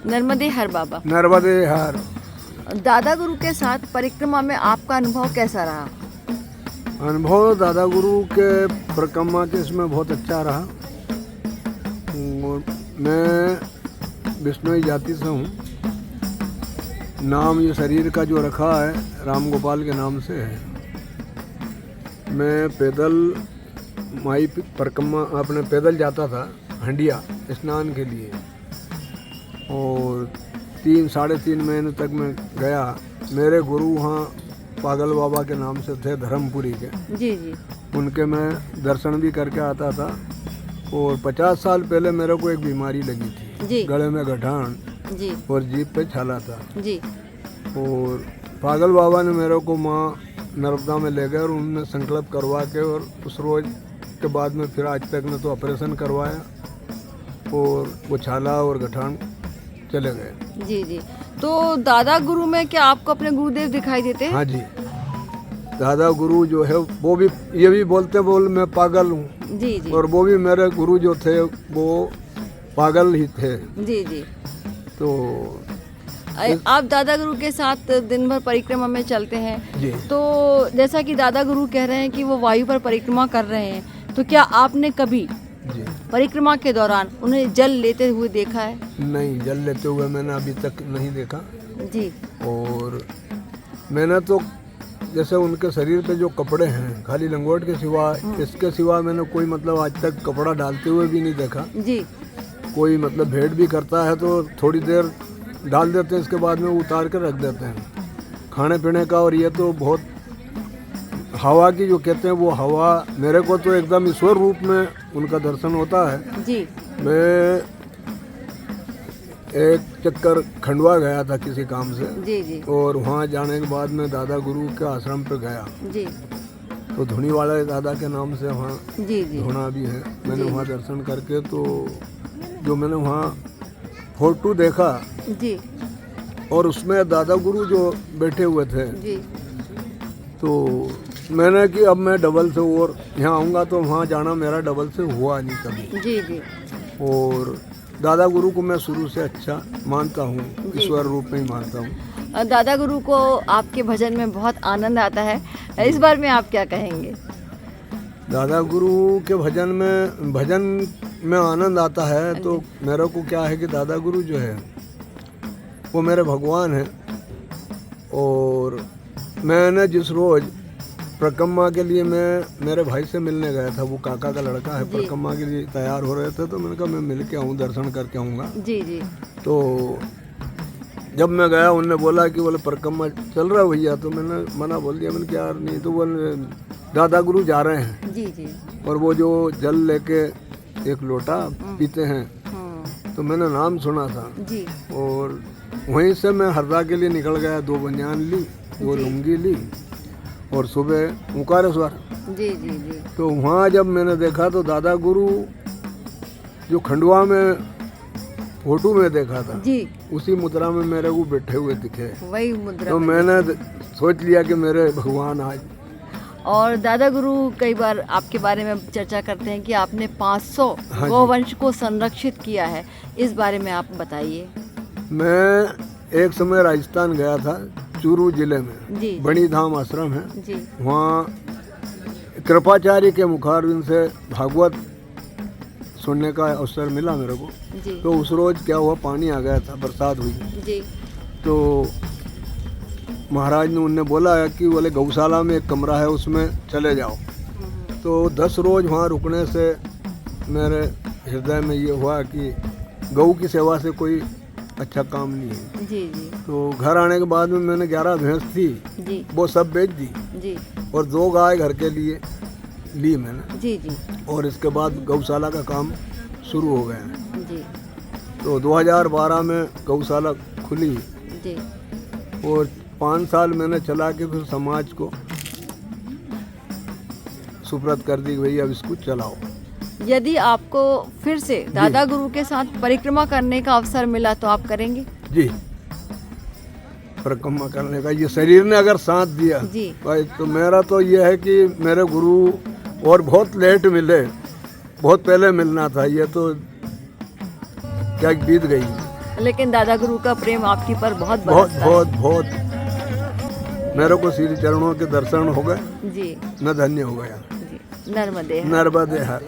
नर्मदे हर बाबा। नर्मदे हर। दादा गुरु के साथ परिक्रमा में आपका अनुभव कैसा रहा? अनुभव दादा गुरु के परिक्रमा के इसमें बहुत अच्छा रहा। मैं विष्णुई जाति से हूँ। नाम ये शरीर का जो रखा है राम गोपाल के नाम से है। मैं पैदल माई परिक्रमा अपने पैदल जाता था हंडिया स्नान के लिए, और 3-3.5 महीने तक मैं गया। मेरे गुरु वहाँ पागल बाबा के नाम से थे, धर्मपुरी के। जी जी। उनके मैं दर्शन भी करके आता था। और 50 साल पहले मेरे को एक बीमारी लगी थी जी। गले में गठान जी। और जीभ पे छाला था। जी। और पागल बाबा ने मेरे को माँ नर्मदा में ले गए और उन्होंने संकल्प करवा के, और उस रोज के बाद में फिर आज तक ने तो ऑपरेशन करवाया और वो छाला और गठान चले गए। जी जी। तो दादा गुरु में क्या आपको अपने गुरुदेव दिखाई देते हैं? हाँ जी, दादा गुरु जो है वो भी ये भी बोलते बोल मैं पागल हूँ। जी जी। और वो भी मेरे गुरु जो थे वो पागल ही थे। जी जी। तो आप दादा गुरु के साथ दिन भर परिक्रमा में चलते हैं जी। तो जैसा कि दादा गुरु कह रहे हैं कि वो वायु पर परिक्रमा कर रहे हैं, तो क्या आपने कभी जी परिक्रमा के दौरान उन्हें जल लेते हुए देखा है? नहीं, जल लेते हुए मैंने अभी तक नहीं देखा। जी। और मैंने तो जैसे उनके शरीर पे जो कपड़े हैं खाली लंगोट के सिवा, इसके सिवा मैंने कोई मतलब आज तक कपड़ा डालते हुए भी नहीं देखा। जी। कोई मतलब भेंट भी करता है तो थोड़ी देर डाल देते हैं, इसके बाद में उतार कर रख देते हैं। खाने पीने का और ये तो बहुत हवा की जो कहते हैं वो हवा, मेरे को तो एकदम ईश्वर रूप में उनका दर्शन होता है। जी। मैं एक चक्कर खंडवा गया था किसी काम से। जी जी। और वहाँ जाने के बाद मैं दादा गुरु के आश्रम पे गया। जी। तो धुनी वाले दादा के नाम से वहाँ जी जी। धुना भी है। मैंने जी। वहाँ दर्शन करके तो जो मैंने वहाँ फोटो देखा जी। और उसमें दादा गुरु जो बैठे हुए थे, जी। तो मैंने कि अब मैं डबल से और यहाँ आऊँगा तो वहाँ जाना मेरा डबल से हुआ नहीं कभी। जी जी। और दादा गुरु को मैं शुरू से अच्छा मानता हूँ, ईश्वर रूप में ही मानता हूँ। दादा गुरु को आपके भजन में बहुत आनंद आता है, इस बारे में आप क्या कहेंगे? दादा गुरु के भजन में आनंद आता है तो मेरे को क्या है कि दादा गुरु जो है वो मेरे भगवान हैं। और मैंने जिस रोज़ परिक्रमा के लिए मैं मेरे भाई से मिलने गया था, वो काका का लड़का है, परिक्रमा के लिए तैयार हो रहे थे, तो मैंने कहा मैं मिल के आऊँ, दर्शन करके आऊँगा। जी जी। तो जब मैं गया उनने बोला कि बोले परिक्रमा चल रहा है भैया, तो मैंने मना बोल दिया। मैंने क्या यार नहीं, तो बोले दादा गुरु जा रहे हैं। जी जी। और वो जो जल लेके एक लोटा पीते हैं, तो मैंने नाम सुना था। जी। और वहीं से मैं हरदा के लिए निकल गया। 2 बनियान ली, 2 लुंगी ली और सुबह ओंकारेश्वर। जी जी जी। तो वहाँ जब मैंने देखा तो दादा गुरु जो खंडवा में फोटो में देखा था जी, उसी मुद्रा में मेरे को बैठे हुए दिखे। वही मुद्रा तो में मैंने सोच लिया कि मेरे भगवान आज। और दादा गुरु कई बार आपके बारे में चर्चा करते हैं कि आपने 500 हाँ गौवंश को संरक्षित किया है, इस बारे में आप बताइए। मैं एक समय राजस्थान गया था, चूरू जिले में जी बड़ी धाम आश्रम है। जी। वहाँ कृपाचार्य के मुखारविंद से भागवत सुनने का अवसर मिला मेरे को। जी तो उस रोज़ क्या हुआ, पानी आ गया था, बरसात हुई। जी। तो महाराज ने उनने बोला कि बोले गौशाला में एक कमरा है उसमें चले जाओ। तो 10 रोज़ वहाँ रुकने से मेरे हृदय में ये हुआ कि गऊ की सेवा से कोई अच्छा काम नहीं है। जी जी। तो घर आने के बाद में मैंने 11 भैंस थी, जी वो सब बेच दी जी। और 2 गाय घर के लिए ली मैंने। जी जी। और इसके बाद गौशाला का काम शुरू हो गया। जी तो 2012 में गौशाला खुली जी। और 5 साल मैंने चला के फिर समाज को सुपुर्द कर दी, भैया अब इसको चलाओ। यदि आपको फिर से दादा गुरु के साथ परिक्रमा करने का अवसर मिला तो आप करेंगे? जी, परिक्रमा करने का ये शरीर ने अगर साथ दिया जी भाई, तो मेरा तो ये है कि मेरे गुरु और बहुत लेट मिले, बहुत पहले मिलना था, ये तो क्या बीत गई। लेकिन दादा गुरु का प्रेम आपकी पर बहुत बहुत बरसता है। बहुत बहुत मेरे को श्री चरणों के दर्शन हो गए, जी मैं धन्य हो गया। जी, नर्मदे हर। नर्मदे हर।